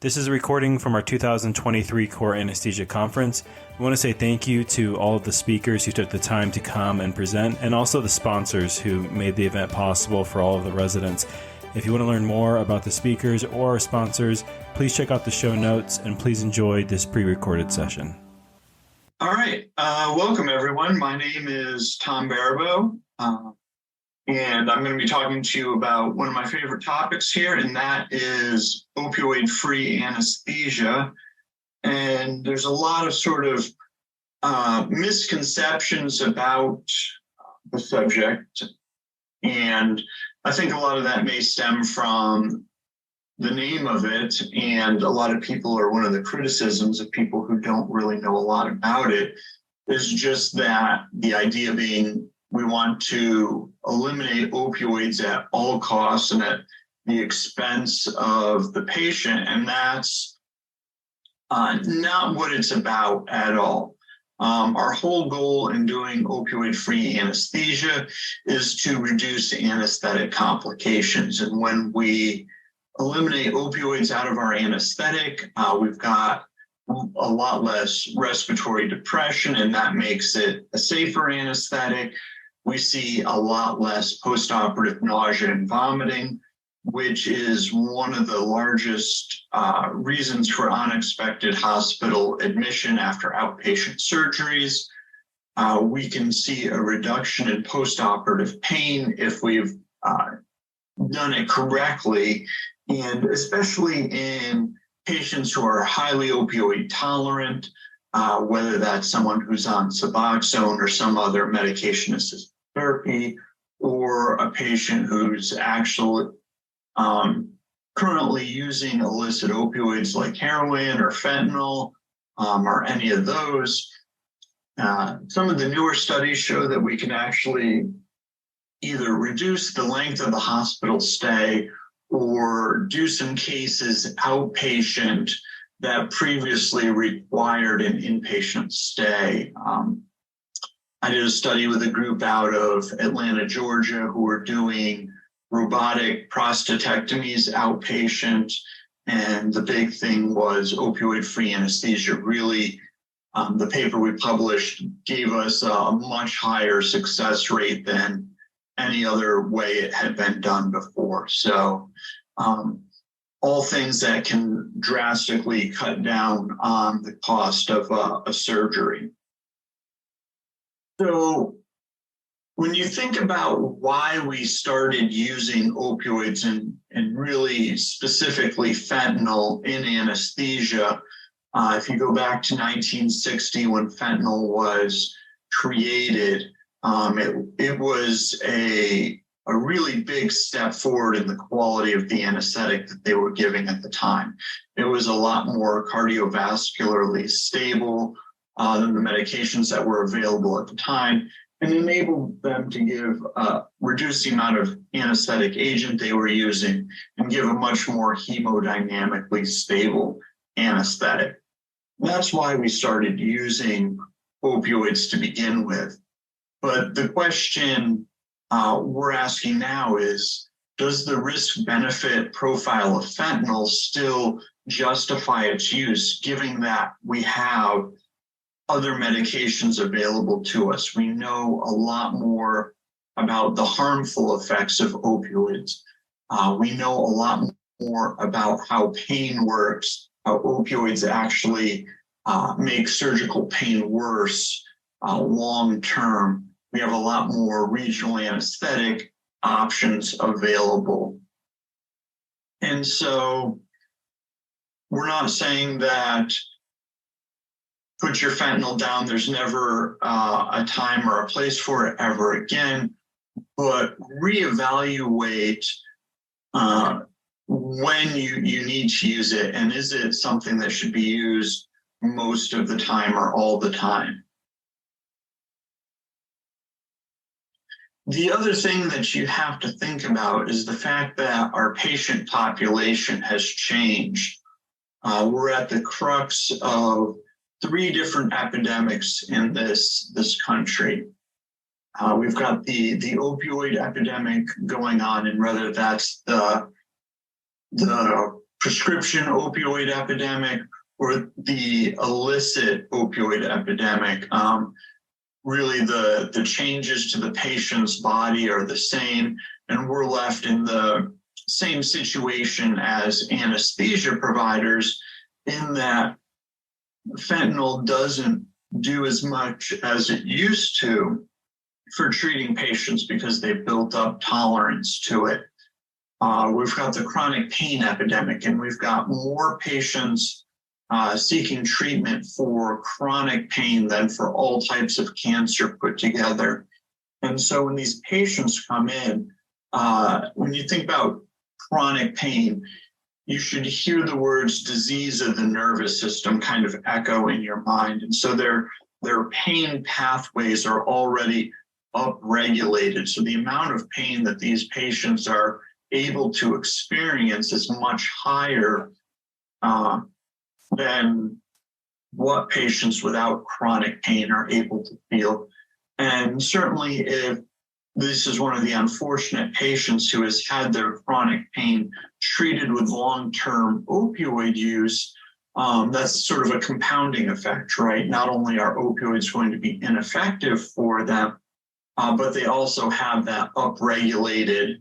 This is a recording from our 2023 Core Anesthesia Conference. We want to say thank you to all of the speakers who took the time to come and present, and also the sponsors who made the event possible for all of the residents. If you want to learn more about the speakers or our sponsors, please check out the show notes, and please enjoy this pre-recorded session. All right. Welcome, everyone. My name is Tom Baribeault, and I'm going to be talking to you about one of my favorite topics here, and that is opioid-free anesthesia. And there's a lot of sort of misconceptions about the subject, and I think a lot of that may stem from the name of it, and a lot of people, or one of the criticisms of people who don't really know a lot about it, is just that the idea being we want to eliminate opioids at all costs and at the expense of the patient, and that's not what it's about at all. Our whole goal in doing opioid-free anesthesia is to reduce anesthetic complications, and when we eliminate opioids out of our anesthetic, we've got a lot less respiratory depression, and that makes it a safer anesthetic. We see a lot less post-operative nausea and vomiting, which is one of the largest reasons for unexpected hospital admission after outpatient surgeries. We can see a reduction in post-operative pain if we've done it correctly, and especially in patients who are highly opioid tolerant, whether that's someone who's on Suboxone or some other medication-assisted therapy, or a patient who's actually currently using illicit opioids like heroin or fentanyl, or any of those. Some of the newer studies show that we can actually either reduce the length of the hospital stay or do some cases outpatient that previously required an inpatient stay. I did a study with a group out of Atlanta, Georgia, who were doing robotic prostatectomies outpatient, and the big thing was opioid-free anesthesia. Really, the paper we published gave us a much higher success rate than any other way it had been done before. So all things that can drastically cut down on the cost of a surgery. So when you think about why we started using opioids and really specifically fentanyl in anesthesia, if you go back to 1960 when fentanyl was created, it was a really big step forward in the quality of the anesthetic that they were giving at the time. It was a lot more cardiovascularly stable than the medications that were available at the time, and enabled them to give reduce the amount of anesthetic agent they were using and give a much more hemodynamically stable anesthetic. That's why we started using opioids to begin with. But the question we're asking now is, does the risk-benefit profile of fentanyl still justify its use, given that we have other medications available to us? We know a lot more about the harmful effects of opioids. We know a lot more about how pain works, how opioids actually make surgical pain worse long-term. We have a lot more regional anesthetic options available. And so we're not saying that put your fentanyl down, there's never a time or a place for it ever again, but reevaluate when you need to use it, and is it something that should be used most of the time or all the time. The other thing that you have to think about is the fact that our patient population has changed. We're at the crux of 3 different epidemics in this country. We've got the opioid epidemic going on, and whether that's the prescription opioid epidemic or the illicit opioid epidemic. Really, the changes to the patient's body are the same, and we're left in the same situation as anesthesia providers in that fentanyl doesn't do as much as it used to for treating patients because they've built up tolerance to it. We've got the chronic pain epidemic, and we've got more patients seeking treatment for chronic pain than for all types of cancer put together. And so when these patients come in, when you think about chronic pain, you should hear the words disease of the nervous system kind of echo in your mind. And so their pain pathways are already upregulated. So the amount of pain that these patients are able to experience is much higher than what patients without chronic pain are able to feel. And certainly if this is one of the unfortunate patients who has had their chronic pain treated with long-term opioid use, that's sort of a compounding effect, right? Not only are opioids going to be ineffective for them, but they also have that upregulated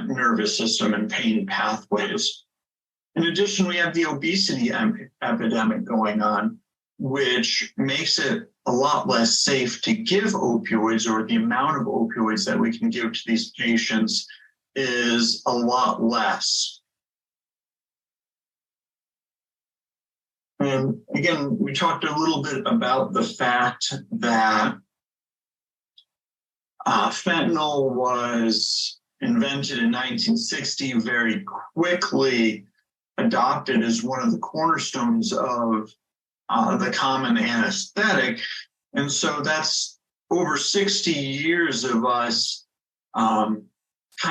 nervous system and pain pathways. In addition, we have the obesity epidemic going on, which makes it a lot less safe to give opioids, or the amount of opioids that we can give to these patients is a lot less. And again, we talked a little bit about the fact that fentanyl was invented in 1960, very quickly adopted as one of the cornerstones of the common anesthetic. And so that's over 60 years of us kind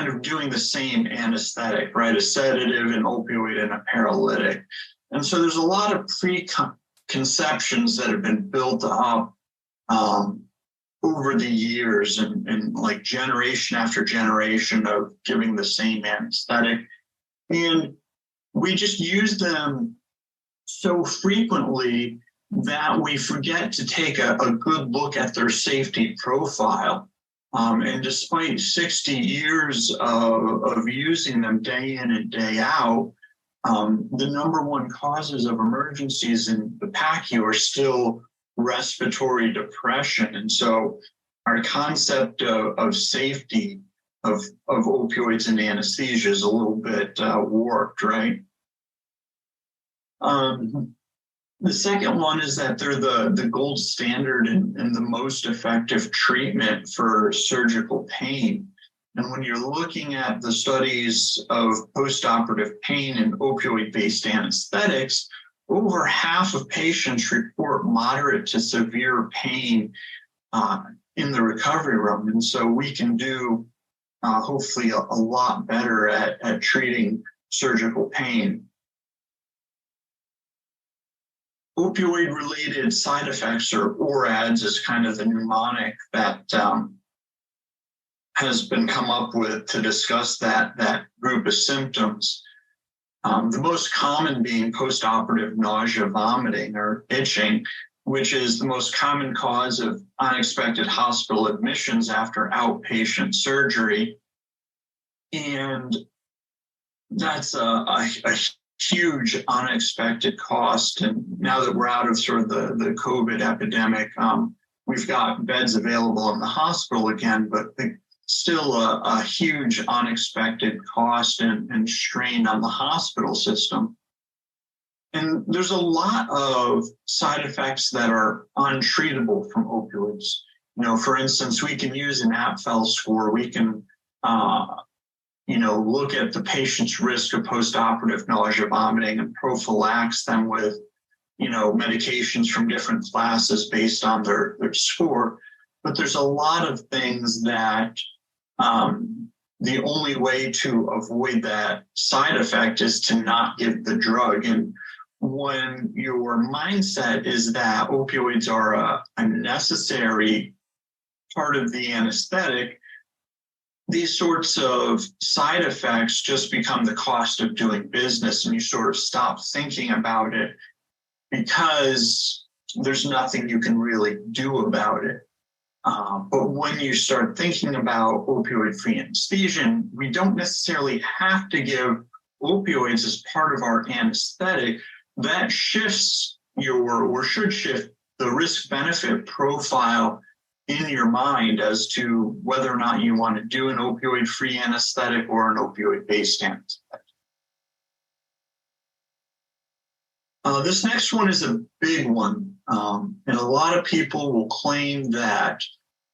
of doing the same anesthetic, right? A sedative, an opioid, and a paralytic. And so there's a lot of preconceptions that have been built up over the years and like generation after generation of giving the same anesthetic. And we just use them so frequently that we forget to take a good look at their safety profile. And despite 60 years of using them day in and day out, the number one causes of emergencies in the PACU are still respiratory depression. And so our concept of safety of opioids and anesthesia is a little bit warped, right? The second one is that they're the gold standard and the most effective treatment for surgical pain. And when you're looking at the studies of post-operative pain and opioid-based anesthetics, over half of patients report moderate to severe pain in the recovery room. And so we can do hopefully a lot better at treating surgical pain. Opioid-related side effects, or ORADs, is kind of the mnemonic that has been come up with to discuss that group of symptoms. The most common being post-operative nausea, vomiting, or itching, which is the most common cause of unexpected hospital admissions after outpatient surgery. And that's a huge unexpected cost. And now that we're out of sort of the COVID epidemic, we've got beds available in the hospital again, but still a huge unexpected cost and strain on the hospital system. And there's a lot of side effects that are untreatable from opioids. You know, for instance, we can use an APFEL score. We can, look at the patient's risk of postoperative nausea, vomiting, and prophylax them with, medications from different classes based on their score. But there's a lot of things that the only way to avoid that side effect is to not give the drug. And when your mindset is that opioids are a necessary part of the anesthetic, these sorts of side effects just become the cost of doing business, and you sort of stop thinking about it because there's nothing you can really do about it. But when you start thinking about opioid-free anesthesia, we don't necessarily have to give opioids as part of our anesthetic. That shifts should shift the risk-benefit profile in your mind as to whether or not you want to do an opioid-free anesthetic or an opioid-based anesthetic. This next one is a big one, and a lot of people will claim that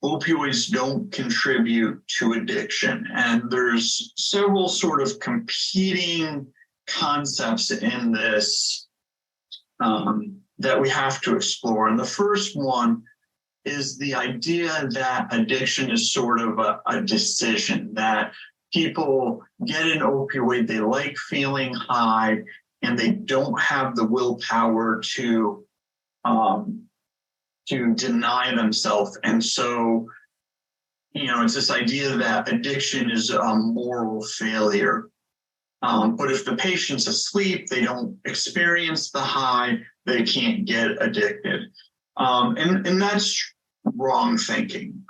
opioids don't contribute to addiction, and there's several sort of competing concepts in this that we have to explore. And the first one is the idea that addiction is sort of a decision, that people get an opioid, they like feeling high, and they don't have the willpower to deny themselves. And so, it's this idea that addiction is a moral failure. But if the patient's asleep, they don't experience the high, they can't get addicted. And that's wrong thinking.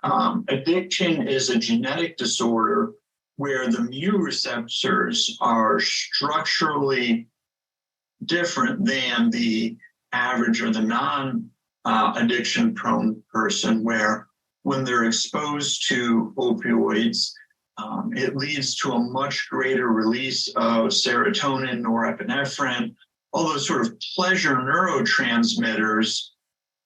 Addiction is a genetic disorder where the mu receptors are structurally different than the average or the non-addiction prone person, where when they're exposed to opioids, it leads to a much greater release of serotonin, norepinephrine, all those sort of pleasure neurotransmitters.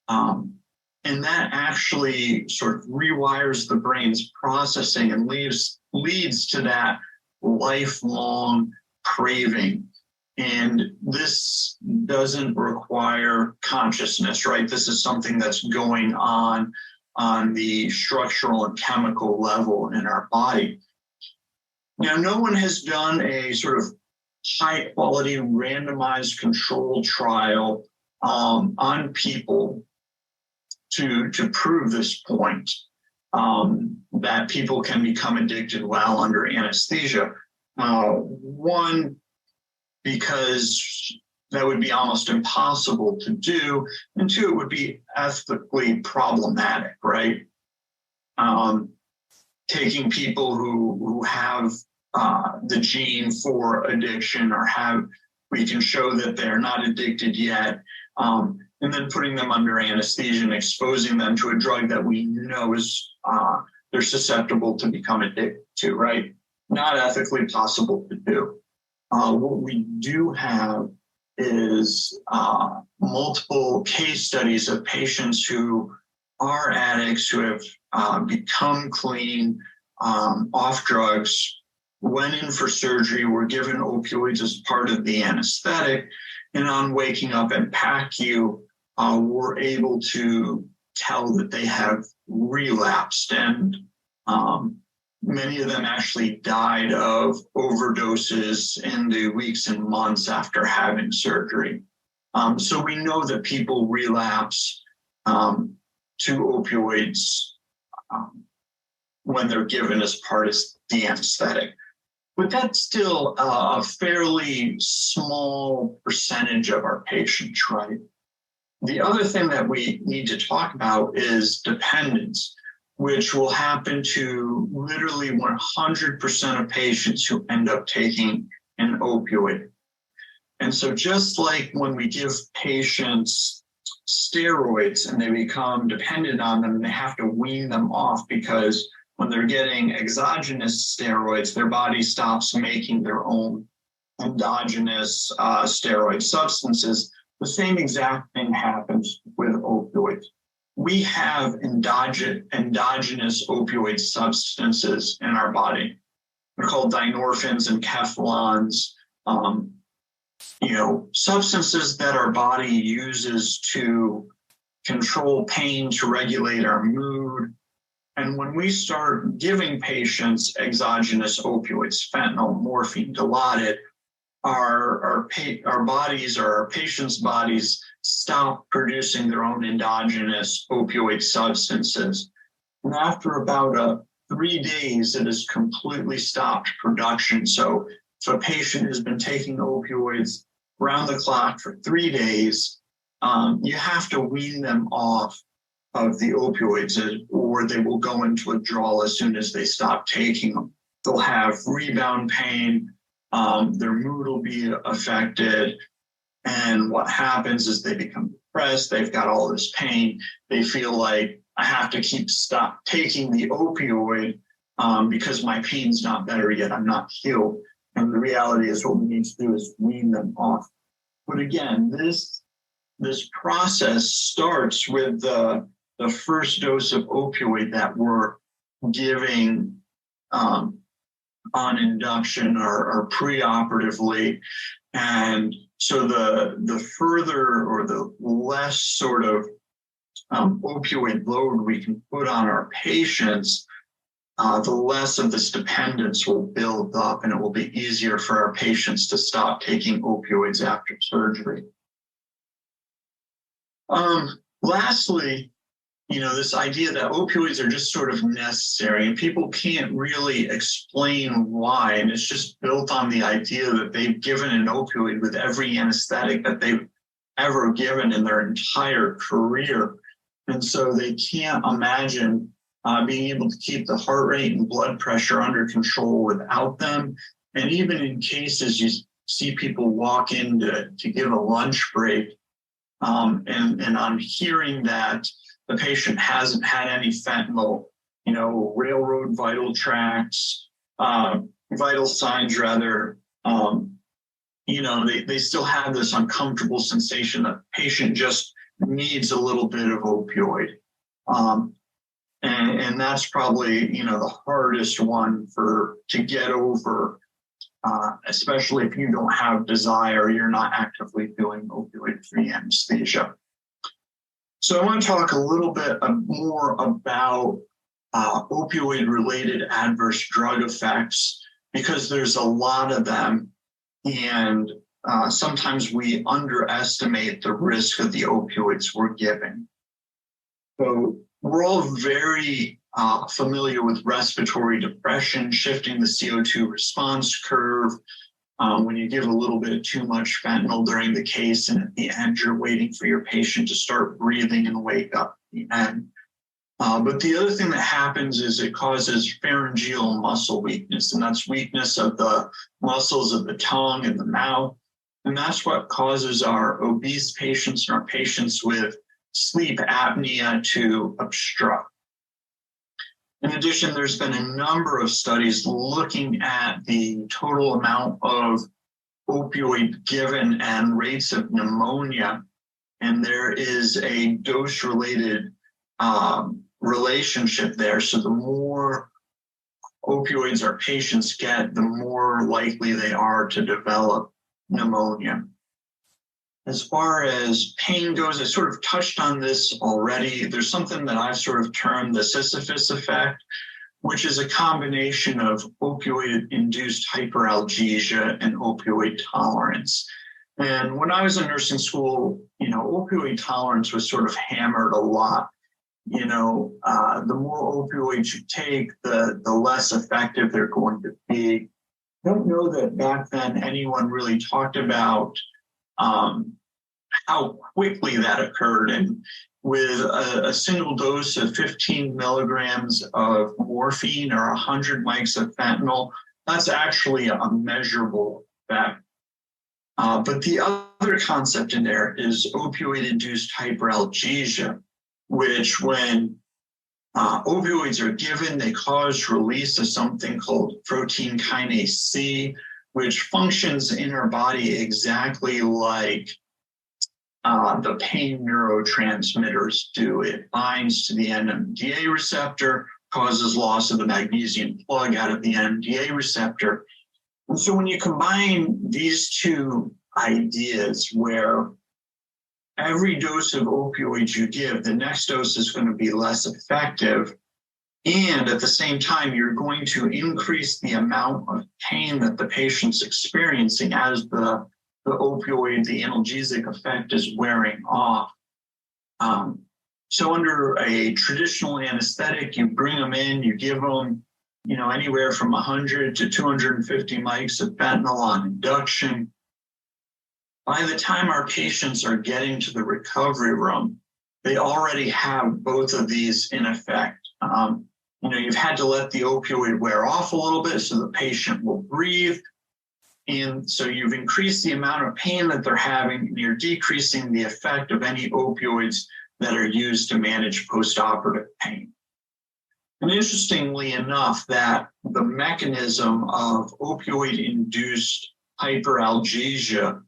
And that actually sort of rewires the brain's processing and leads to that lifelong craving. And this doesn't require consciousness, right? This is something that's going on the structural and chemical level in our body. Now, no one has done a sort of high quality randomized controlled trial on people to prove this point, that people can become addicted while under anesthesia. One, because that would be almost impossible to do, and two, it would be ethically problematic, right? Taking people who have the gene for addiction or we can show that they're not addicted yet, and then putting them under anesthesia and exposing them to a drug that we know is they're susceptible to become addicted to, right? Not ethically possible to do. What we do have is multiple case studies of patients who are addicts who have become clean, off drugs, went in for surgery, were given opioids as part of the anesthetic, and on waking up in PACU, were able to tell that they have relapsed, and many of them actually died of overdoses in the weeks and months after having surgery. So we know that people relapse to opioids when they're given as part of the anesthetic. But that's still a fairly small percentage of our patients, right? The other thing that we need to talk about is dependence, which will happen to literally 100% of patients who end up taking an opioid. And so just like when we give patients steroids and they become dependent on them, and they have to wean them off because when they're getting exogenous steroids, their body stops making their own endogenous steroid substances. The same exact thing happens with opioids. We have endogenous opioid substances in our body. They're called dynorphins and kephalons, substances that our body uses to control pain, to regulate our mood. And when we start giving patients exogenous opioids, fentanyl, morphine, Dilaudid, our patients' bodies stop producing their own endogenous opioid substances. And after about a 3 days, it has completely stopped production. So if a patient has been taking opioids round the clock for 3 days, you have to wean them off of the opioids, or they will go into withdrawal as soon as they stop taking them. They'll have rebound pain, their mood will be affected, and what happens is they become depressed, they've got all this pain, they feel like I have to stop taking the opioid because my pain's not better yet, I'm not healed. And the reality is what we need to do is wean them off. But again, this process starts with the first dose of opioid that we're giving on induction or preoperatively. And so the further or the less sort of opioid load we can put on our patients, the less of this dependence will build up, and it will be easier for our patients to stop taking opioids after surgery. Lastly, this idea that opioids are just sort of necessary, and people can't really explain why, and it's just built on the idea that they've given an opioid with every anesthetic that they've ever given in their entire career. And so they can't imagine being able to keep the heart rate and blood pressure under control without them. And even in cases you see people walk in to give a lunch break, and I'm hearing that the patient hasn't had any fentanyl, railroad vital tracts, vital signs rather, they still have this uncomfortable sensation that the patient just needs a little bit of opioid. And that's probably, the hardest one to get over, especially if you don't have desire, you're not actively doing opioid-free anesthesia. So I want to talk a little bit more about opioid-related adverse drug effects, because there's a lot of them, and sometimes we underestimate the risk of the opioids we're giving. So we're all very familiar with respiratory depression, shifting the CO2 response curve. When you give a little bit too much fentanyl during the case, and at the end, you're waiting for your patient to start breathing and wake up at the end. But the other thing that happens is it causes pharyngeal muscle weakness, and that's weakness of the muscles of the tongue and the mouth. And that's what causes our obese patients and our patients with sleep apnea to obstruct. In addition, there's been a number of studies looking at the total amount of opioid given and rates of pneumonia, and there is a dose-related relationship there. So the more opioids our patients get, the more likely they are to develop pneumonia. As far as pain goes, I sort of touched on this already. There's something that I've sort of termed the Sisyphus effect, which is a combination of opioid-induced hyperalgesia and opioid tolerance. And when I was in nursing school, opioid tolerance was sort of hammered a lot. The more opioids you take, the less effective they're going to be. I don't know that back then anyone really talked about how quickly that occurred. And with a single dose of 15 milligrams of morphine or 100 mics of fentanyl, that's actually a measurable effect. But the other concept in there is opioid-induced hyperalgesia, which when opioids are given, they cause release of something called protein kinase C, which functions in our body exactly like the pain neurotransmitters do. It binds to the NMDA receptor, causes loss of the magnesium plug out of the NMDA receptor. And so when you combine these two ideas, where every dose of opioids you give, the next dose is going to be less effective, and at the same time, you're going to increase the amount of pain that the patient's experiencing as the opioid, the analgesic effect is wearing off. So under a traditional anesthetic, you bring them in, you give them anywhere from 100 to 250 mics of fentanyl on induction. By the time our patients are getting to the recovery room, they already have both of these in effect. You've had to let the opioid wear off a little bit so the patient will breathe. And so you've increased the amount of pain that they're having, and you're decreasing the effect of any opioids that are used to manage post-operative pain. And interestingly enough, that the mechanism of opioid-induced hyperalgesia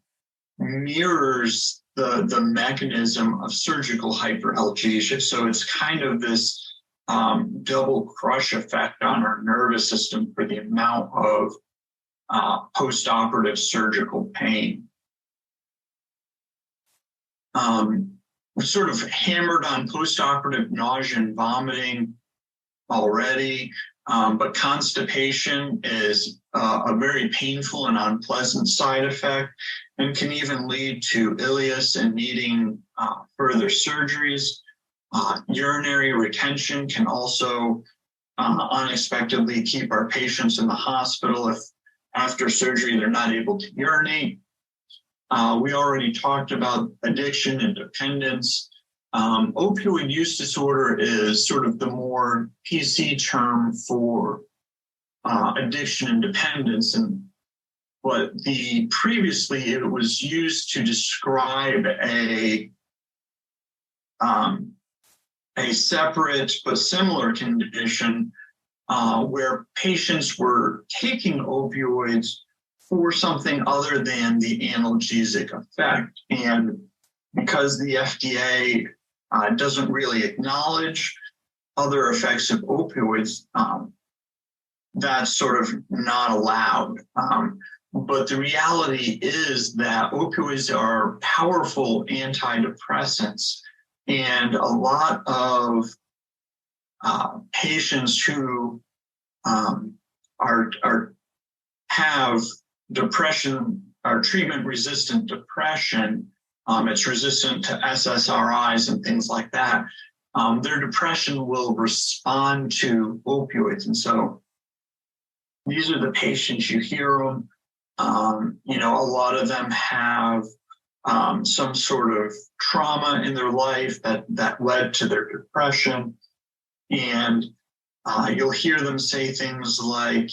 mirrors the mechanism of surgical hyperalgesia. So it's kind of this double crush effect on our nervous system for the amount of post-operative surgical pain. We sort of hammered on post-operative nausea and vomiting already, but constipation is a very painful and unpleasant side effect and can even lead to ileus and needing further surgeries. Urinary retention can also unexpectedly keep our patients in the hospital if after surgery they're not able to urinate. We already talked about addiction and dependence. Opioid use disorder is sort of the more PC term for addiction and dependence, but previously it was used to describe a separate but similar condition where patients were taking opioids for something other than the analgesic effect. And because the FDA doesn't really acknowledge other effects of opioids, that's sort of not allowed. But the reality is that opioids are powerful antidepressants, and a lot of patients who have depression or treatment-resistant depression, it's resistant to SSRIs and things like that, their depression will respond to opioids. And so these are the patients, you hear them, a lot of them have some sort of trauma in their life that led to their depression. And you'll hear them say things like,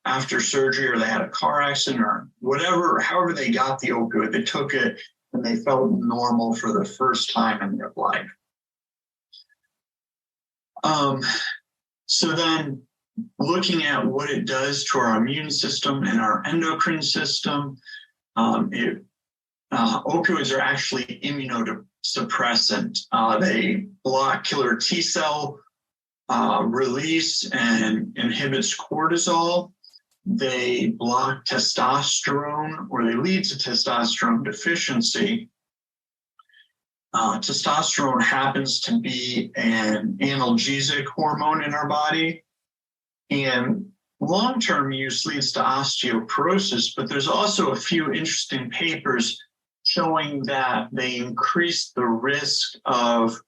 after surgery or they had a car accident or whatever, however they got the opioid, they took it and they felt normal for the first time in their life. So then looking at what it does to our immune system and our endocrine system, opioids are actually immunosuppressant. They block killer T cell release and inhibits cortisol. They block testosterone, or they lead to testosterone deficiency. Testosterone happens to be an analgesic hormone in our body, and long-term use leads to osteoporosis, but there's also a few interesting papers showing that they increase the risk of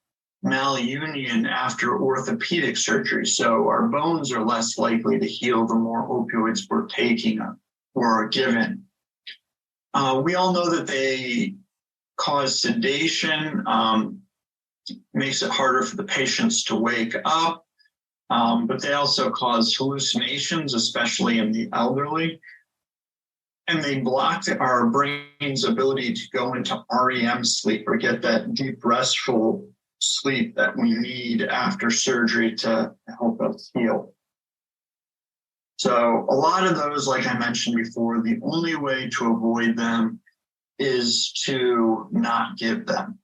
malunion after orthopedic surgery. So our bones are less likely to heal the more opioids we're taking or are given. We all know that they cause sedation, makes it harder for the patients to wake up, but they also cause hallucinations, especially in the elderly. And they block our brain's ability to go into REM sleep or get that deep, restful sleep that we need after surgery to help us heal. So a lot of those, like I mentioned before, the only way to avoid them is to not give them.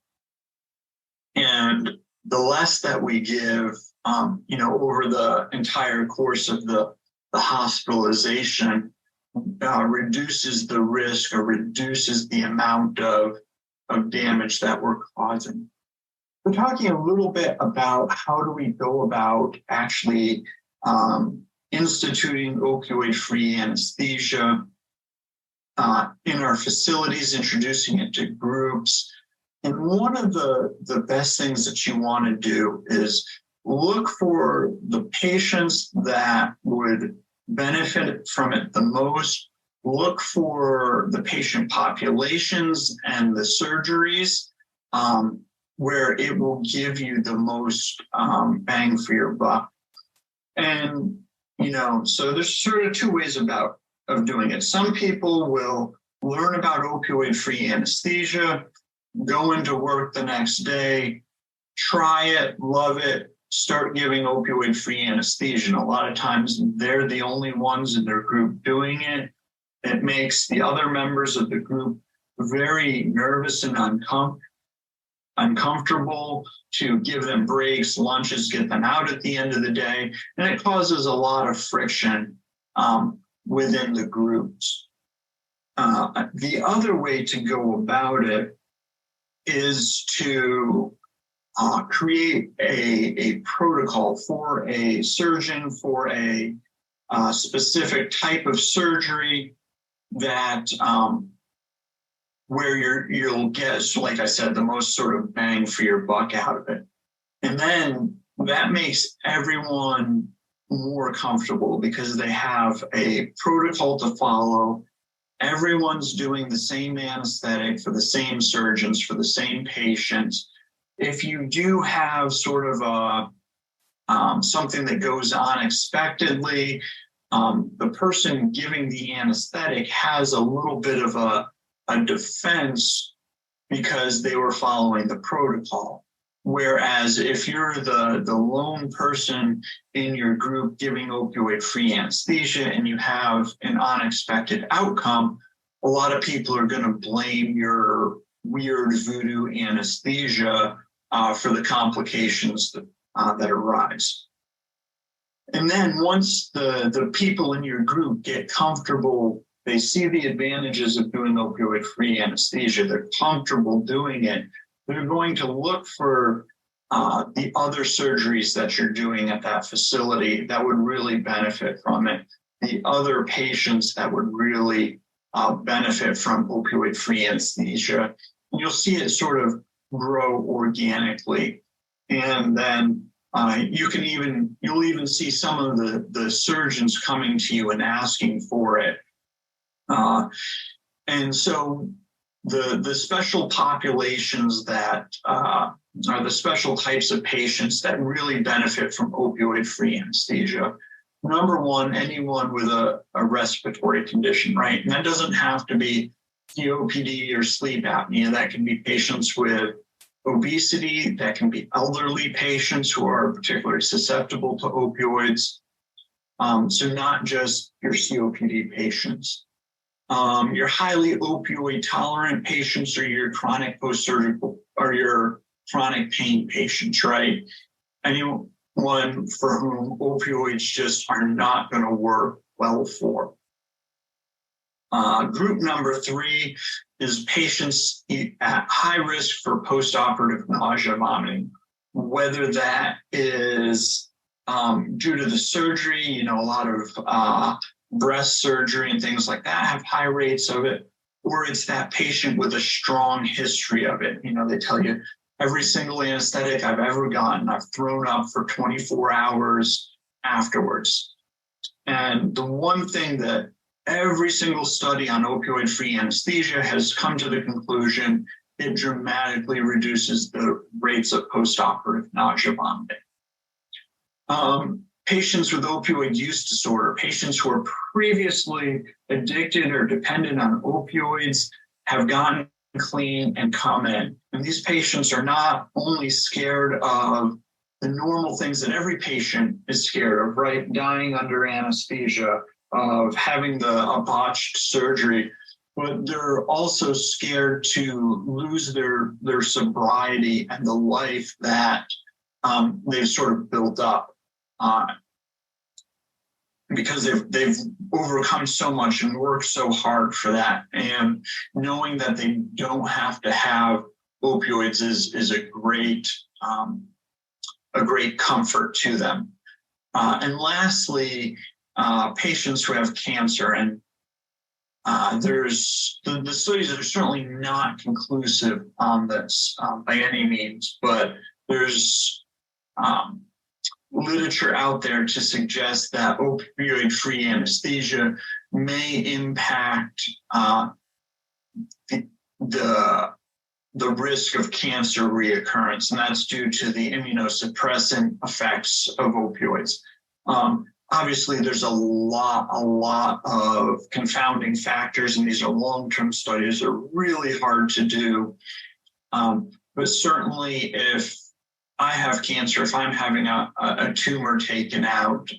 And the less that we give, over the entire course of the hospitalization, reduces the risk or reduces the amount of damage that we're causing. We're talking a little bit about how do we go about actually instituting opioid-free anesthesia in our facilities, introducing it to groups. And one of the best things that you want to do is look for the patients that would benefit from it the most. Look for the patient populations and the surgeries where it will give you the most bang for your buck. And, so there's sort of two ways of doing it. Some people will learn about opioid-free anesthesia, go into work the next day, try it, love it, start giving opioid-free anesthesia. And a lot of times they're the only ones in their group doing it. It makes the other members of the group very nervous and uncomfortable to give them breaks, lunches, get them out at the end of the day. And it causes a lot of friction within the groups. The other way to go about it is to create a protocol for a surgeon for a specific type of surgery that where you'll get, like I said, the most sort of bang for your buck out of it. And then that makes everyone more comfortable because they have a protocol to follow. Everyone's doing the same anesthetic for the same surgeons, for the same patients. If you do have sort of something that goes unexpectedly, the person giving the anesthetic has a little bit of a defense because they were following the protocol. Whereas if you're the lone person in your group giving opioid-free anesthesia and you have an unexpected outcome, a lot of people are going to blame your weird voodoo anesthesia for the complications that arise. And then once the people in your group get comfortable, they see the advantages of doing opioid-free anesthesia, they're comfortable doing it, they're going to look for the other surgeries that you're doing at that facility that would really benefit from it, the other patients that would really benefit from opioid-free anesthesia. And you'll see it sort of grow organically. And then you'll even see some of the surgeons coming to you and asking for it. And so the special populations that are the special types of patients that really benefit from opioid-free anesthesia. Number one, anyone with a respiratory condition, right? And that doesn't have to be COPD or sleep apnea. That can be patients with obesity, that can be elderly patients who are particularly susceptible to opioids. So not just your COPD patients. Your highly opioid tolerant patients or your chronic post-surgical or your chronic pain patients, right? Anyone for whom opioids just are not going to work well for. Group number 3 is patients at high risk for post-operative nausea, vomiting, whether that is due to the surgery, a lot of breast surgery and things like that have high rates of it, or it's that patient with a strong history of it. They tell you every single anesthetic I've ever gotten, I've thrown up for 24 hours afterwards. And the one thing that every single study on opioid-free anesthesia has come to the conclusion, it dramatically reduces the rates of post-operative nausea, vomiting. Patients with opioid use disorder, patients who are previously addicted or dependent on opioids have gotten clean and come in. And these patients are not only scared of the normal things that every patient is scared of, right? Dying under anesthesia, of having a botched surgery, but they're also scared to lose their sobriety and the life that they've sort of built up. Because they've overcome so much and worked so hard for that. And knowing that they don't have to have opioids is a great comfort to them. And lastly, patients who have cancer. And there's the studies are certainly not conclusive on this by any means, but there's literature out there to suggest that opioid-free anesthesia may impact the risk of cancer reoccurrence, and that's due to the immunosuppressant effects of opioids. Obviously, there's a lot of confounding factors, and these are long-term studies. They're really hard to do. But certainly, if I have cancer, if I'm having a tumor taken out,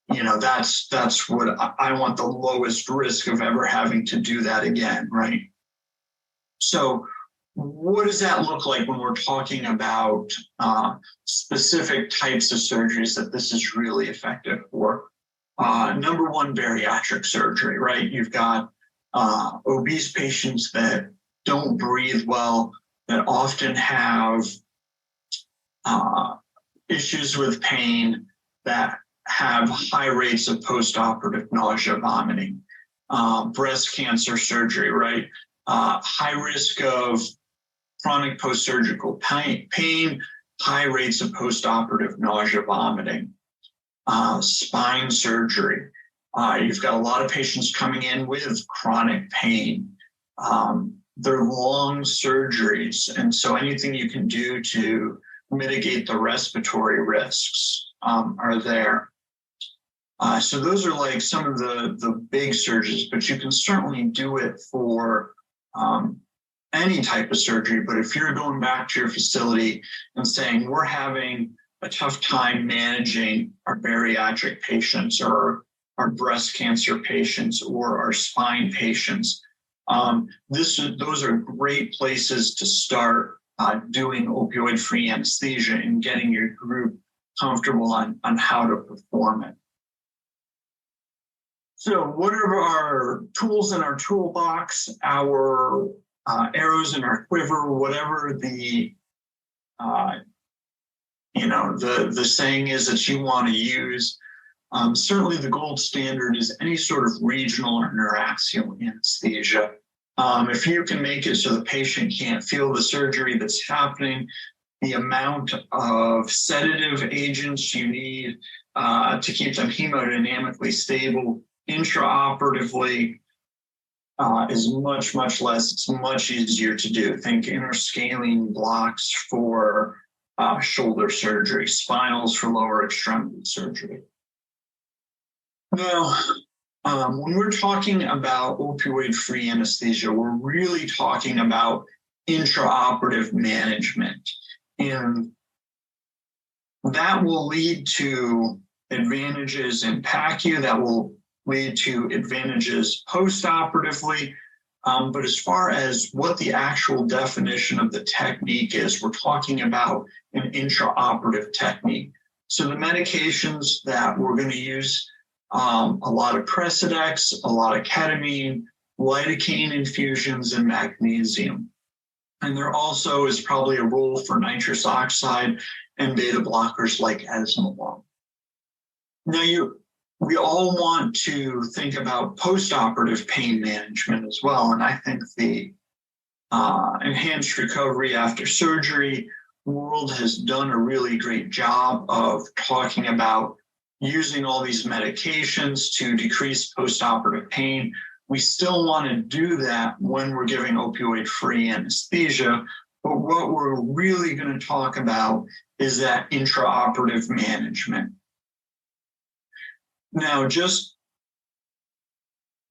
that's what I want, the lowest risk of ever having to do that again, right? So what does that look like when we're talking about specific types of surgeries that this is really effective for? Number one, bariatric surgery, right? You've got obese patients that don't breathe well, that often have issues with pain, that have high rates of post-operative nausea, vomiting. Breast cancer surgery, right? High risk of chronic post-surgical pain, high rates of post-operative nausea, vomiting. Spine surgery. You've got a lot of patients coming in with chronic pain. They're long surgeries, and so anything you can do to mitigate the respiratory risks are there. So those are like some of the big surgeries, but you can certainly do it for any type of surgery. But if you're going back to your facility and saying, we're having a tough time managing our bariatric patients or our breast cancer patients or our spine patients, those are great places to start doing opioid-free anesthesia and getting your group comfortable on how to perform it. So what are our tools in our toolbox, our arrows in our quiver, whatever the saying is that you want to use? Certainly the gold standard is any sort of regional or neuraxial anesthesia. If you can make it so the patient can't feel the surgery that's happening, the amount of sedative agents you need to keep them hemodynamically stable intraoperatively is much, much less. It's much easier to do. Think interscalene blocks for shoulder surgery, spinals for lower extremity surgery. Now, when we're talking about opioid-free anesthesia, we're really talking about intraoperative management. And that will lead to advantages in PACU, that will lead to advantages post-operatively. But as far as what the actual definition of the technique is, we're talking about an intraoperative technique. So the medications that we're going to use, a lot of Precedex, a lot of ketamine, lidocaine infusions, and magnesium. And there also is probably a role for nitrous oxide and beta blockers like esmolol. Now, we all want to think about post-operative pain management as well. And I think the enhanced recovery after surgery world has done a really great job of talking about using all these medications to decrease post-operative pain. We still want to do that when we're giving opioid-free anesthesia, but what we're really going to talk about is that intraoperative management. Now, just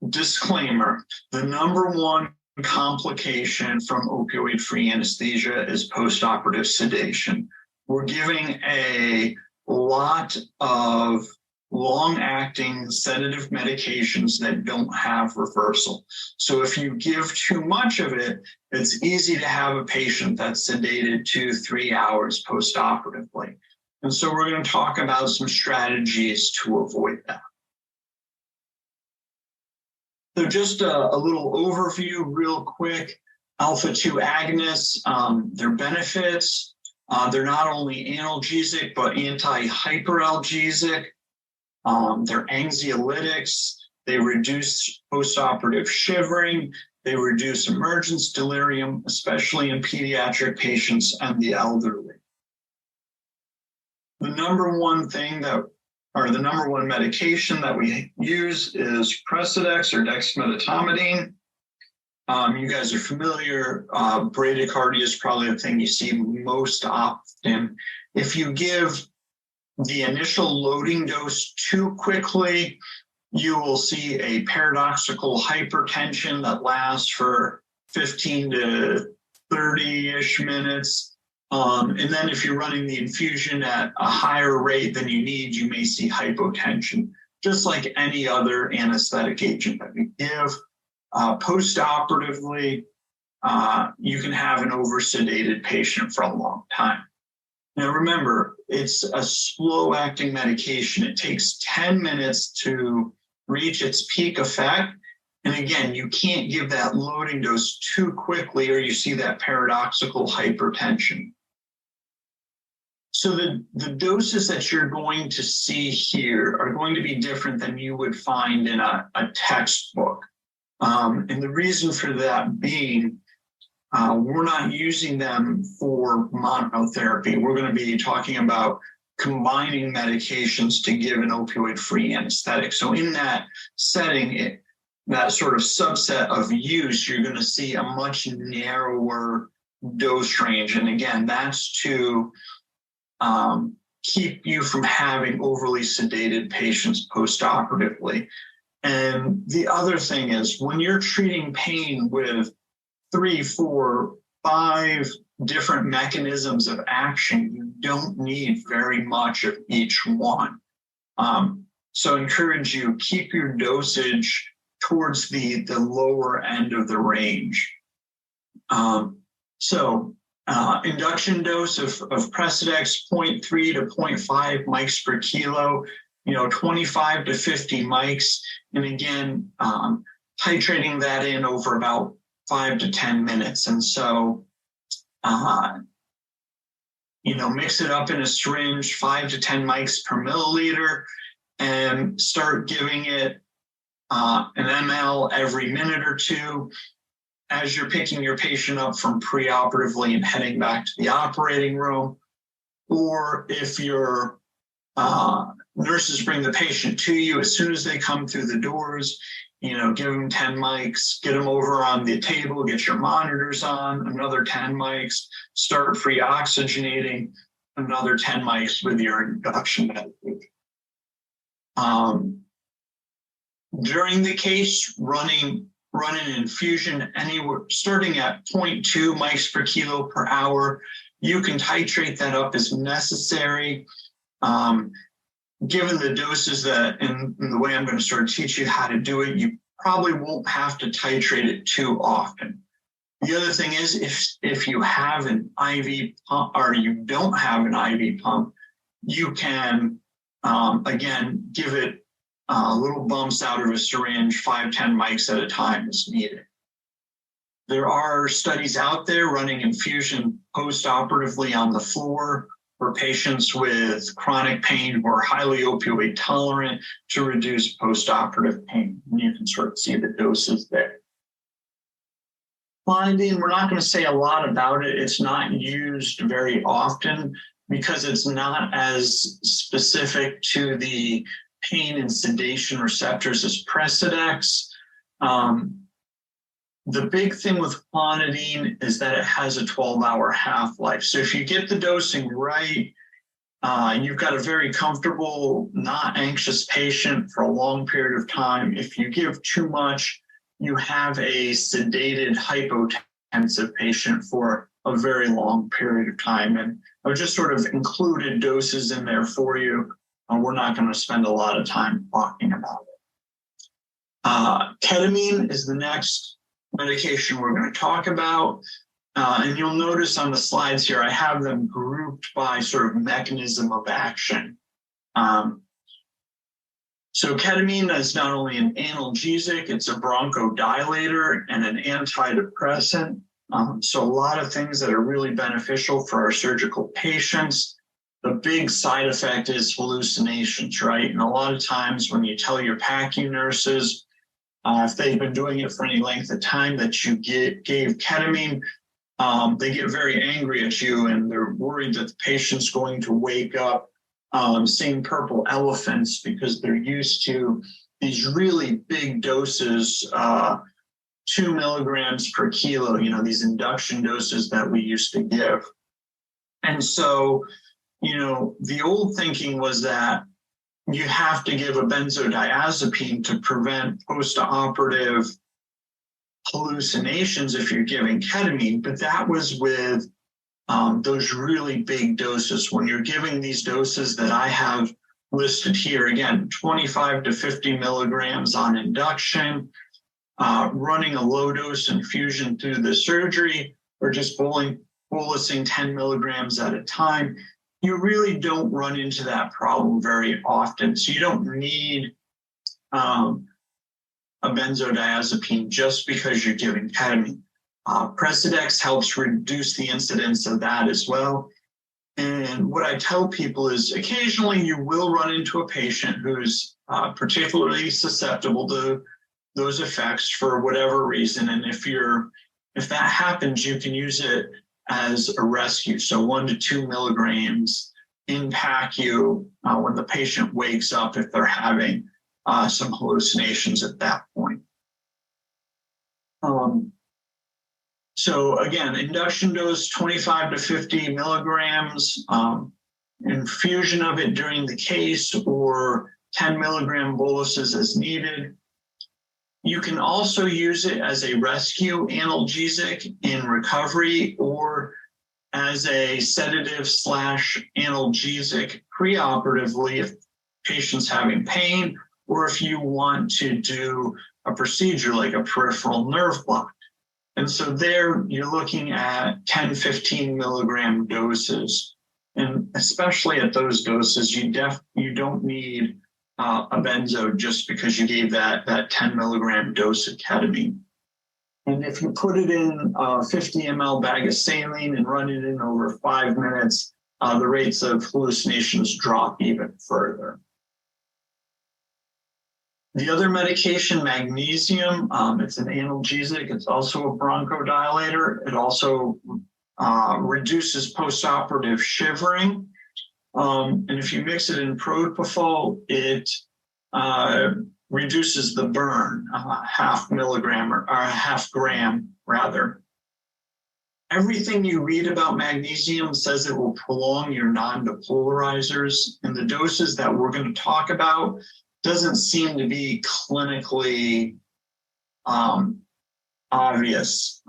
disclaimer, the number one complication from opioid-free anesthesia is post-operative sedation. We're giving a lot of long-acting sedative medications that don't have reversal. So if you give too much of it, it's easy to have a patient that's sedated 2-3 hours post-operatively. And so we're going to talk about some strategies to avoid that. So just a little overview real quick. Alpha-2 agonists, their benefits. They're not only analgesic, but anti-hyperalgesic. They're anxiolytics. They reduce postoperative shivering. They reduce emergence delirium, especially in pediatric patients and the elderly. The number one the number one medication that we use is Precedex or dexmedetomidine. You guys are familiar. Bradycardia is probably the thing you see most often. If you give the initial loading dose too quickly, you will see a paradoxical hypertension that lasts for 15 to 30-ish minutes. And then if you're running the infusion at a higher rate than you need, you may see hypotension, just like any other anesthetic agent that we give. Post-operatively, you can have an oversedated patient for a long time. Now, remember, it's a slow-acting medication. It takes 10 minutes to reach its peak effect. And again, you can't give that loading dose too quickly or you see that paradoxical hypertension. So the doses that you're going to see here are going to be different than you would find in a textbook. And the reason for that being, we're not using them for monotherapy. We're going to be talking about combining medications to give an opioid-free anesthetic. So in that setting, that sort of subset of use, you're going to see a much narrower dose range. And again, that's to keep you from having overly sedated patients post-operatively. And the other thing is when you're treating pain with 3, 4, 5 different mechanisms of action, you don't need very much of each one. So encourage you, keep your dosage towards the lower end of the range. Induction dose of Precedex, 0.3 to 0.5 mics per kilo, 25 to 50 mics. And again, titrating that in over about 5 to 10 minutes. And so, mix it up in a syringe, 5 to 10 mics per milliliter, and start giving it an ml every minute or two as you're picking your patient up from preoperatively and heading back to the operating room. Or if your nurses bring the patient to you, as soon as they come through the doors, give them 10 mics, get them over on the table, get your monitors on, another 10 mics, start free oxygenating, another 10 mics with your induction medication. During the case, running an infusion anywhere starting at 0.2 mics per kilo per hour. You can titrate that up as necessary. Given the doses and the way I'm going to sort of teach you how to do it, you probably won't have to titrate it too often. The other thing is if you have an IV pump or you don't have an IV pump, you can, again, give it little bumps out of a syringe, 5, 10 mics at a time as needed. There are studies out there running infusion post-operatively on the floor for patients with chronic pain who are highly opioid tolerant to reduce post-operative pain. And you can sort of see the doses there. Clonidine, we're not going to say a lot about it. It's not used very often because it's not as specific to the pain and sedation receptors as Precedex. The big thing with clonidine is that it has a 12-hour half-life. So if you get the dosing right, you've got a very comfortable, not anxious patient for a long period of time. If you give too much, you have a sedated, hypotensive patient for a very long period of time. And I've just sort of included doses in there for you. We're not going to spend a lot of time talking about it. Ketamine is the next medication we're going to talk about. And you'll notice on the slides here, I have them grouped by sort of mechanism of action. So ketamine is not only an analgesic, it's a bronchodilator and an antidepressant. So a lot of things that are really beneficial for our surgical patients. The big side effect is hallucinations, right? And a lot of times when you tell your PACU nurses, if they've been doing it for any length of time that you gave ketamine, they get very angry at you and they're worried that the patient's going to wake up seeing purple elephants because they're used to these really big doses, 2 milligrams per kilo, these induction doses that we used to give. And so, the old thinking was that you have to give a benzodiazepine to prevent post-operative hallucinations if you're giving ketamine, but that was with those really big doses. When you're giving these doses that I have listed here, again, 25 to 50 milligrams on induction, running a low dose infusion through the surgery, or just bolusing 10 milligrams at a time, you really don't run into that problem very often. So you don't need a benzodiazepine just because you're giving ketamine. Presidex helps reduce the incidence of that as well. And what I tell people is occasionally you will run into a patient who's particularly susceptible to those effects for whatever reason. And if that happens, you can use it as a rescue. So 1 to 2 milligrams in PACU when the patient wakes up if they're having some hallucinations at that point. So again, induction dose 25 to 50 milligrams, infusion of it during the case, or 10 milligram boluses as needed. You can also use it as a rescue analgesic in recovery or as a sedative / analgesic preoperatively if patient's having pain, or if you want to do a procedure like a peripheral nerve block. And so there you're looking at 10, 15 milligram doses. And especially at those doses, you don't need a benzo just because you gave that 10 milligram dose of ketamine. And if you put it in a 50 ml bag of saline and run it in over 5 minutes, the rates of hallucinations drop even further. The other medication, magnesium, it's an analgesic. It's also a bronchodilator. It also reduces postoperative shivering. And if you mix it in propofol, it reduces the burn, half milligram or half gram rather. Everything you read about magnesium says it will prolong your non-depolarizers, and the doses that we're going to talk about doesn't seem to be clinically obvious,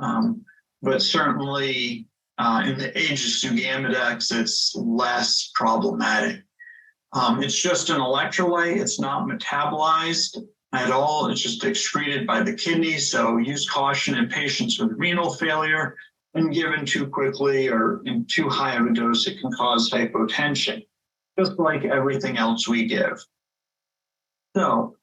but certainly in the aegis of Gamedex, it's less problematic. It's just an electrolyte. It's not metabolized at all. It's just excreted by the kidneys. So use caution in patients with renal failure, and given too quickly or in too high of a dose, it can cause hypotension, just like everything else we give. So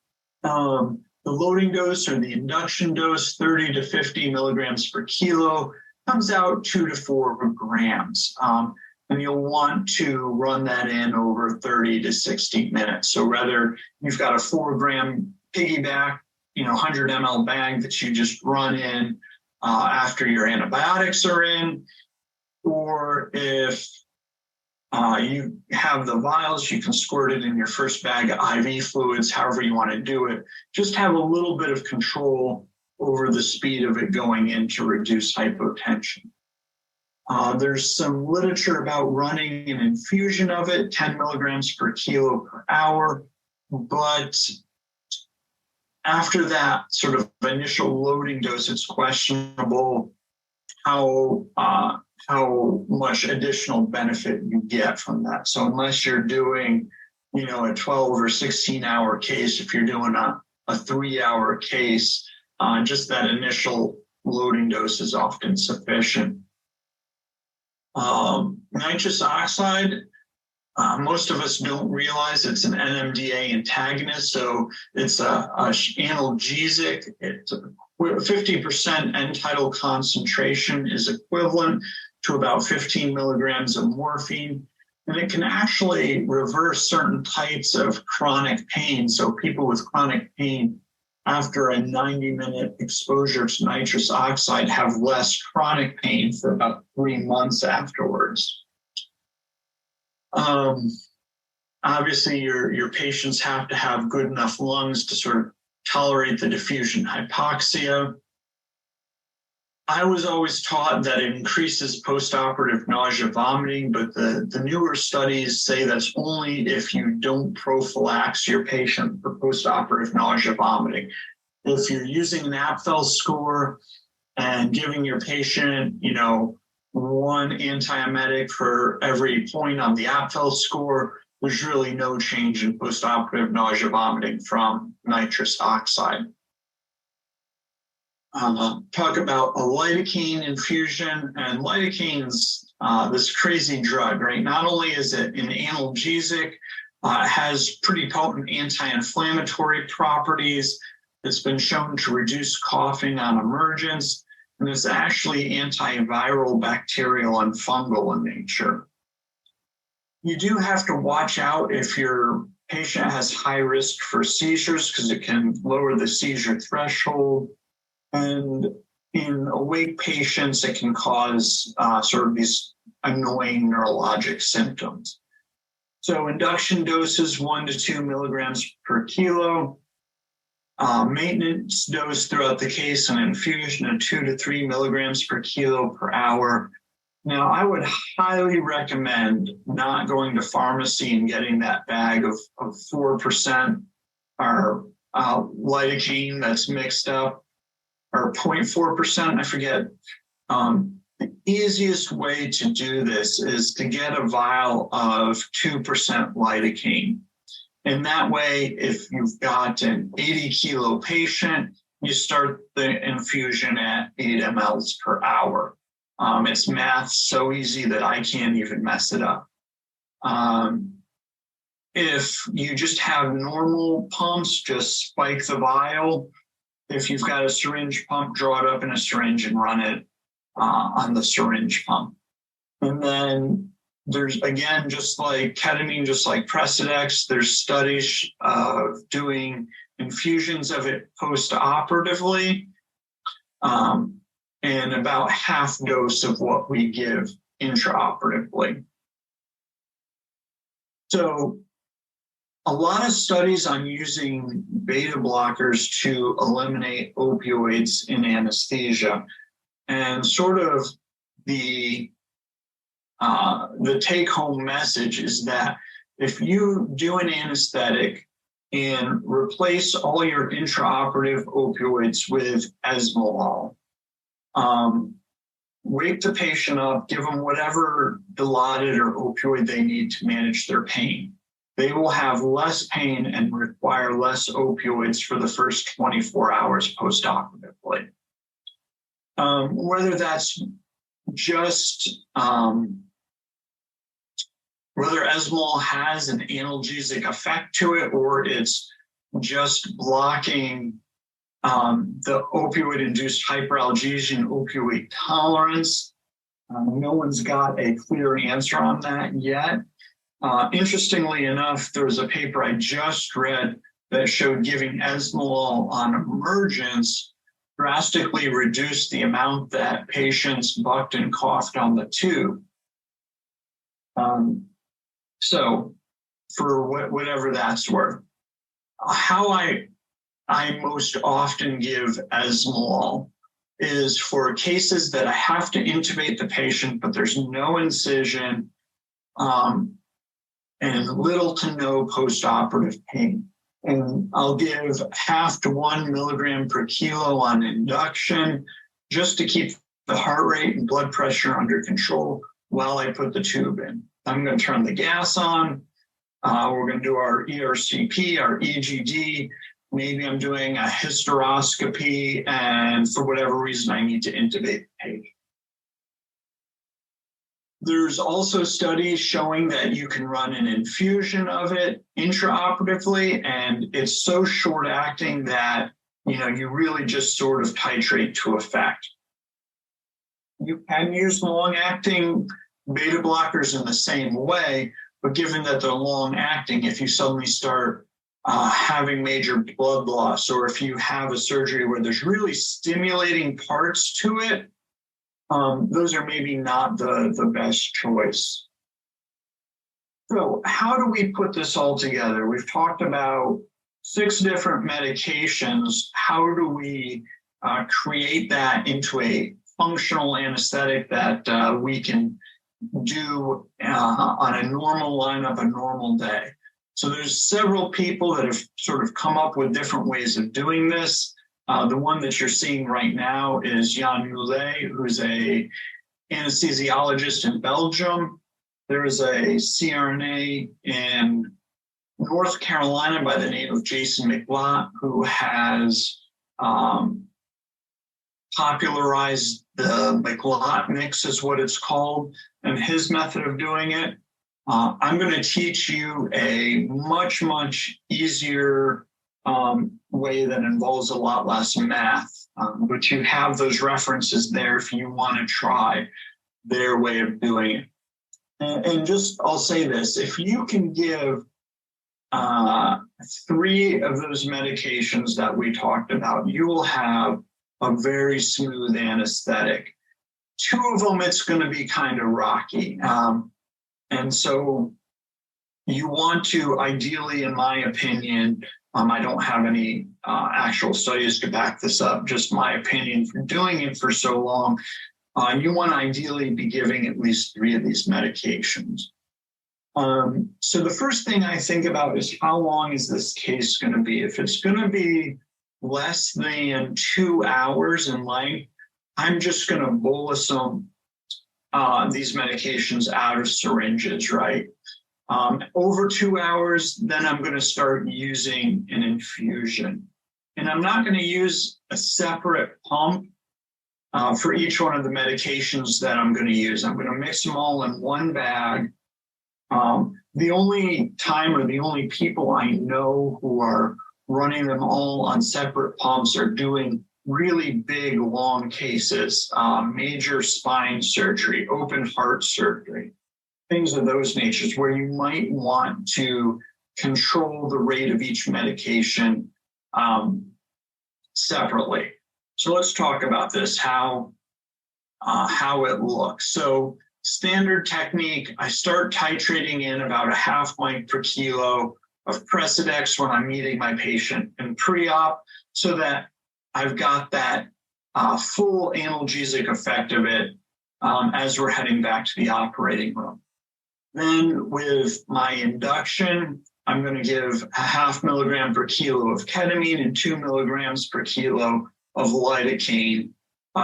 the loading dose or the induction dose, 30 to 50 milligrams per kilo, comes out 2 to 4 grams. And you'll want to run that in over 30 to 60 minutes. So whether you've got a 4 gram piggyback, 100 ml bag that you just run in after your antibiotics are in, or if you have the vials, you can squirt it in your first bag of IV fluids, however you want to do it. Just have a little bit of control over the speed of it going in to reduce hypotension. There's some literature about running an infusion of it, 10 milligrams per kilo per hour, but after that sort of initial loading dose, it's questionable how much additional benefit you get from that. So unless you're doing, a 12 or 16 hour case, if you're doing a 3-hour case, just that initial loading dose is often sufficient. Nitrous oxide, most of us don't realize it's an NMDA antagonist, so it's a analgesic. It's 50% end-tidal concentration is equivalent to about 15 milligrams of morphine, and it can actually reverse certain types of chronic pain. So people with chronic pain after a 90-minute exposure to nitrous oxide have less chronic pain for about 3 months afterwards. Obviously, your patients have to have good enough lungs to sort of tolerate the diffusion hypoxia. I was always taught that it increases postoperative nausea, vomiting, but the newer studies say that's only if you don't prophylax your patient for postoperative nausea, vomiting. If you're using an Apfel score and giving your patient, one antiemetic for every point on the Apfel score, there's really no change in postoperative nausea, vomiting from nitrous oxide. Talk about a lidocaine infusion, and lidocaine's this crazy drug, right? Not only is it an analgesic, it has pretty potent anti-inflammatory properties. It's been shown to reduce coughing on emergence, and it's actually antiviral, bacterial, and fungal in nature. You do have to watch out if your patient has high risk for seizures, because it can lower the seizure threshold. And in awake patients, it can cause sort of these annoying neurologic symptoms. So induction doses, 1 to 2 milligrams per kilo. Maintenance dose throughout the case and infusion of 2 to 3 milligrams per kilo per hour. Now, I would highly recommend not going to pharmacy and getting that bag of 4% or lidocaine that's mixed up, or 0.4%, I forget. The easiest way to do this is to get a vial of 2% lidocaine. And that way, if you've got an 80-kilo patient, you start the infusion at 8 mLs per hour. It's math so easy that I can't even mess it up. If you just have normal pumps, just spike the vial. If you've got a syringe pump, draw it up in a syringe and run it on the syringe pump. And then there's, again, just like ketamine, just like Precedex, there's studies of doing infusions of it post-operatively, and about half dose of what we give intraoperatively. So a lot of studies on using beta blockers to eliminate opioids in anesthesia. And sort of the take-home message is that if you do an anesthetic and replace all your intraoperative opioids with esmolol, wake the patient up, give them whatever Dilaudid or opioid they need to manage their pain. They will have less pain and require less opioids for the first 24 hours post-operatively. Whether that's just whether esmolol has an analgesic effect to it, or it's just blocking the opioid-induced hyperalgesia and opioid tolerance. No one's got a clear answer on that yet. Interestingly enough, there was a paper I just read that showed giving esmolol on emergence drastically reduced the amount that patients bucked and coughed on the tube. So for whatever that's worth, how I most often give esmolol is for cases that I have to intubate the patient, but there's no incision, and little to no postoperative pain. And I'll give half to 1 milligram per kilo on induction just to keep the heart rate and blood pressure under control while I put the tube in. I'm going to turn the gas on. We're going to do our ERCP, our EGD. Maybe I'm doing a hysteroscopy, and for whatever reason, I need to intubate the patient. There's also studies showing that you can run an infusion of it intraoperatively, and it's so short-acting that you really just sort of titrate to effect. You can use long-acting beta blockers in the same way, but given that they're long-acting, if you suddenly start having major blood loss, or if you have a surgery where there's really stimulating parts to it, those are maybe not the best choice. So how do we put this all together? We've talked about 6 different medications. How do we create that into a functional anesthetic that we can do on a normal lineup, a normal day? So there's several people that have sort of come up with different ways of doing this. The one that you're seeing right now is Jan Moulet, who's a anesthesiologist in Belgium. There is a CRNA in North Carolina by the name of Jason McLott, who has popularized the McLott mix, is what it's called, and his method of doing it. I'm going to teach you a much, much easier way that involves a lot less math, but you have those references there if you want to try their way of doing it. And just, I'll say this, if you can give 3 of those medications that we talked about, you will have a very smooth anesthetic. 2 of them, it's going to be kind of rocky. And so you want to, ideally, in my opinion, I don't have any actual studies to back this up, just my opinion from doing it for so long, you want to ideally be giving at least 3 of these medications. So the first thing I think about is how long is this case going to be? If it's going to be less than 2 hours in length, I'm just going to bolus them, these medications out of syringes, right? Over 2 hours, then I'm going to start using an infusion. And I'm not going to use a separate pump for each one of the medications that I'm going to use. I'm going to mix them all in one bag. The only time or the only people I know who are running them all on separate pumps are doing really big, long cases, major spine surgery, open heart surgery, things of those natures where you might want to control the rate of each medication separately. So let's talk about this, how it looks. So standard technique, I start titrating in about a 0.5 mic per kilo of Precedex when I'm meeting my patient in pre-op so that I've got that full analgesic effect of it as we're heading back to the operating room. Then with my induction, I'm going to give a 0.5 milligram per kilo of ketamine and 2 milligrams per kilo of lidocaine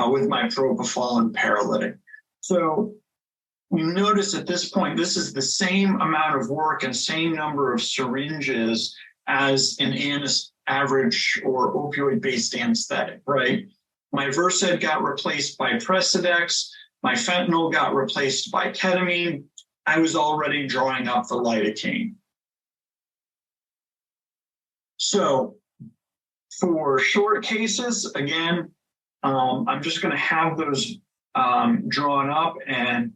with my propofol and paralytic. So you notice at this point, this is the same amount of work and same number of syringes as an average or opioid-based anesthetic, right? My Versed got replaced by Precedex. My fentanyl got replaced by ketamine. I was already drawing up the lidocaine. So for short cases, again, I'm just going to have those drawn up. And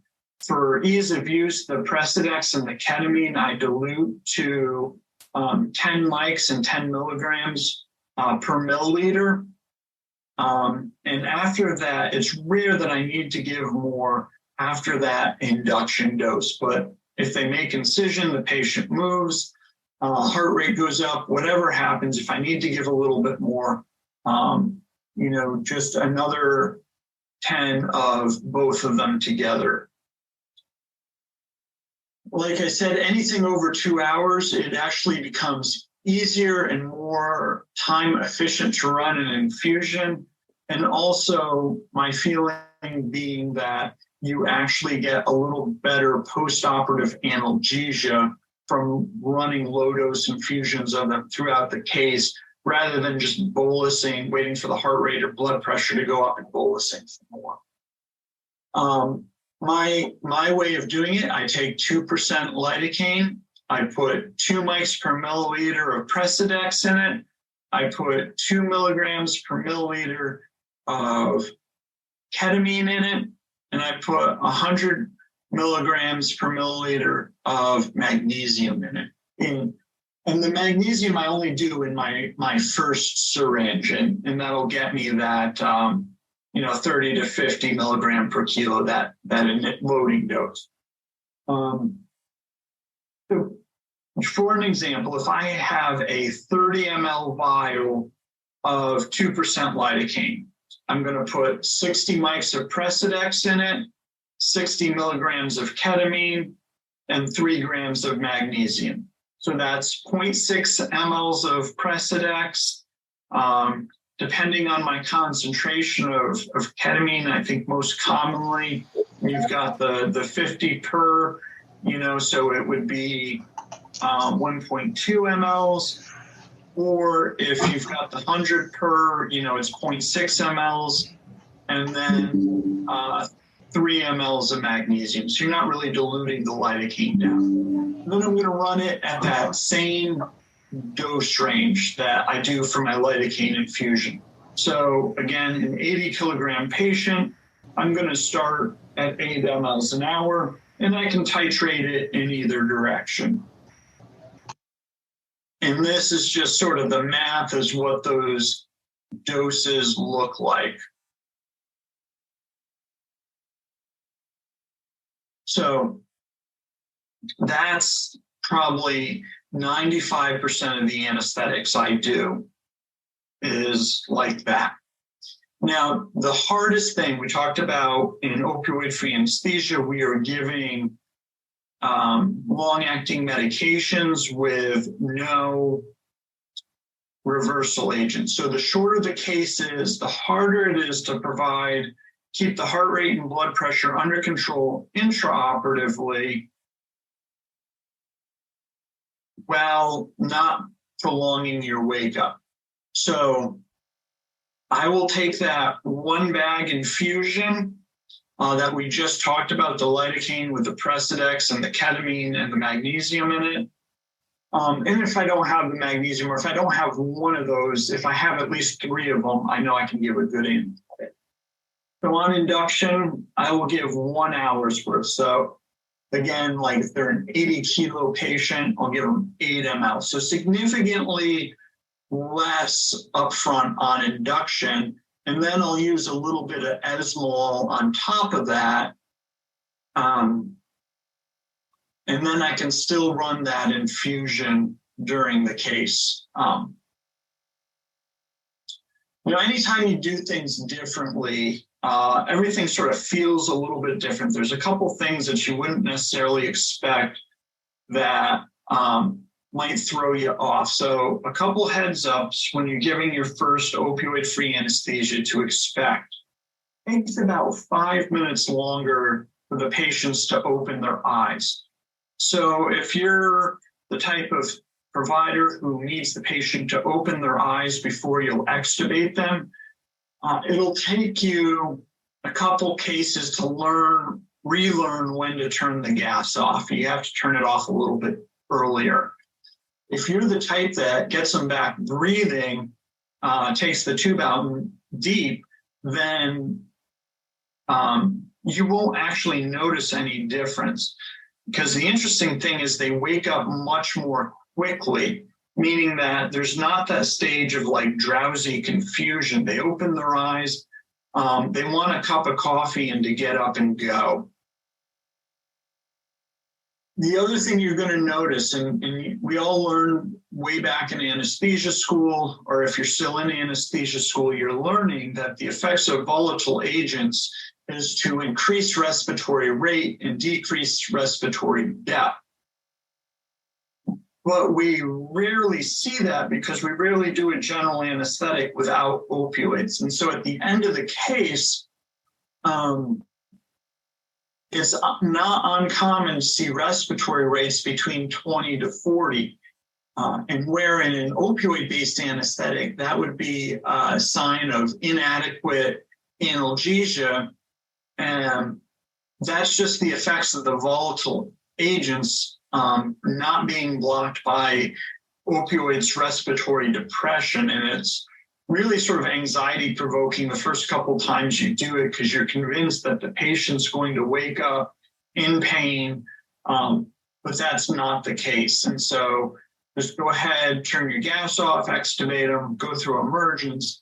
for ease of use, the Precedex and the ketamine, I dilute to 10 mics and 10 milligrams per milliliter. And after that, it's rare that I need to give more after that induction dose. But if they make incision, the patient moves, heart rate goes up, whatever happens, if I need to give a little bit more, just another 10 of both of them together. Like I said, anything over 2 hours, it actually becomes easier and more time efficient to run an infusion. And also my feeling being that you actually get a little better post-operative analgesia from running low-dose infusions of them throughout the case, rather than just bolusing, waiting for the heart rate or blood pressure to go up and bolusing some more. My way of doing it, I take 2% lidocaine. I put 2 mics per milliliter of Precedex in it. I put 2 milligrams per milliliter of ketamine in it. And I put 100 milligrams per milliliter of magnesium in it. And the magnesium I only do in my first syringe, and that'll get me that 30 to 50 milligram per kilo, that loading dose. So for an example, if I have a 30 ml vial of 2% lidocaine, I'm going to put 60 mics of Precedex in it, 60 milligrams of ketamine, and 3 grams of magnesium. So that's 0.6 mLs of Precedex. Depending on my concentration of ketamine, I think most commonly you've got the 50 per, so it would be 1.2 mLs. Or if you've got the 100 per, it's 0.6 mLs, and then 3 mLs of magnesium. So you're not really diluting the lidocaine down. Then I'm going to run it at that same dose range that I do for my lidocaine infusion. So again, an 80 kilogram patient, I'm going to start at 8 mLs an hour, and I can titrate it in either direction. And this is just sort of the math as what those doses look like. So that's probably 95% of the anesthetics I do is like that. Now, the hardest thing we talked about in opioid-free anesthesia, we are giving long-acting medications with no reversal agent. So the shorter the case is, the harder it is to keep the heart rate and blood pressure under control intraoperatively while not prolonging your wake up. So I will take that 1 bag infusion that we just talked about, the lidocaine with the Precedex and the ketamine and the magnesium in it. And if I don't have the magnesium, or if I don't have one of those, if I have at least 3 of them, I know I can give a good anesthetic. So on induction, I will give 1 hour's worth. So again, like if they're an 80 kilo patient, I'll give them 8 ml. So significantly less upfront on induction. And then I'll use a little bit of esmol on top of that. And then I can still run that infusion during the case. Anytime you do things differently, everything sort of feels a little bit different. There's a couple things that you wouldn't necessarily expect that might throw you off. So a couple heads ups when you're giving your first opioid-free anesthesia to expect. It takes about 5 minutes longer for the patients to open their eyes. So if you're the type of provider who needs the patient to open their eyes before you'll extubate them, it'll take you a couple cases to relearn when to turn the gas off. You have to turn it off a little bit earlier. If you're the type that gets them back breathing, takes the tube out deep, then you won't actually notice any difference. Because the interesting thing is they wake up much more quickly, meaning that there's not that stage of like drowsy confusion. They open their eyes, they want a cup of coffee and to get up and go. The other thing you're going to notice, and we all learned way back in anesthesia school, or if you're still in anesthesia school, you're learning that the effects of volatile agents is to increase respiratory rate and decrease respiratory depth. But we rarely see that because we rarely do a general anesthetic without opioids. And so at the end of the case, it's not uncommon to see respiratory rates between 20 to 40. And where in an opioid-based anesthetic, that would be a sign of inadequate analgesia. And that's just the effects of the volatile agents not being blocked by opioids respiratory depression. And it's really sort of anxiety provoking the first couple times you do it because you're convinced that the patient's going to wake up in pain, but that's not the case. And so just go ahead, turn your gas off, extubate them, go through emergence.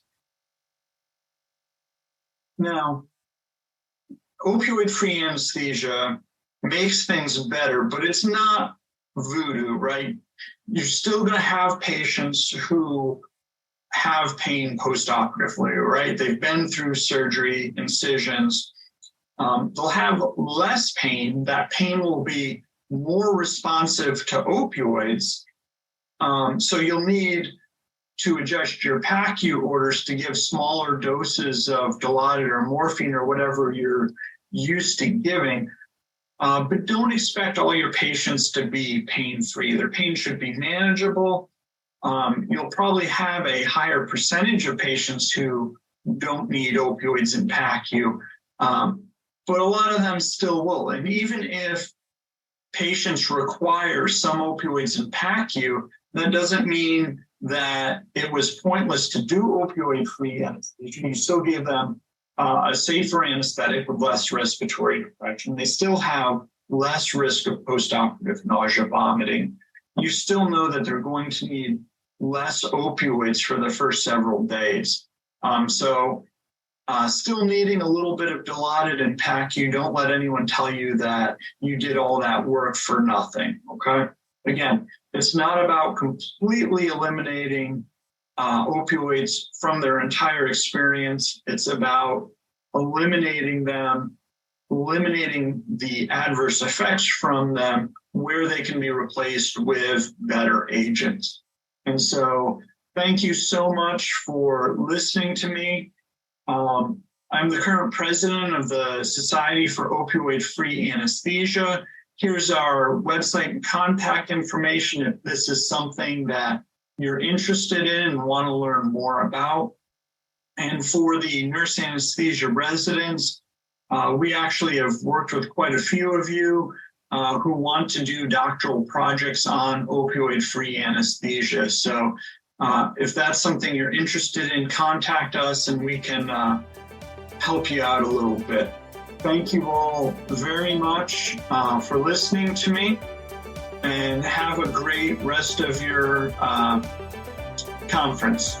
Now, opioid-free anesthesia makes things better, but it's not voodoo, right? You're still going to have patients who have pain post-operatively, right? They've been through surgery, incisions. They'll have less pain. That pain will be more responsive to opioids. So you'll need to adjust your PACU orders to give smaller doses of Dilaudid or morphine or whatever you're used to giving. But don't expect all your patients to be pain-free. Their pain should be manageable. You'll probably have a higher percentage of patients who don't need opioids in PACU, but a lot of them still will. And even if patients require some opioids in PACU, that doesn't mean that it was pointless to do opioid-free anesthesia. You still give them a safer anesthetic with less respiratory depression. They still have less risk of postoperative nausea, vomiting. You still know that they're going to need less opioids for the first several days. Still needing a little bit of Dilaudid and PACU. Don't let anyone tell you that you did all that work for nothing, okay? Again, it's not about completely eliminating opioids from their entire experience. It's about eliminating them, eliminating the adverse effects from them where they can be replaced with better agents. And so thank you so much for listening to me. I'm the current president of the Society for Opioid-Free Anesthesia. Here's our website and contact information if this is something that you're interested in and want to learn more about. And for the nurse anesthesia residents, we actually have worked with quite a few of you who want to do doctoral projects on opioid-free anesthesia. So if that's something you're interested in, contact us and we can help you out a little bit. Thank you all very much for listening to me, and have a great rest of your conference.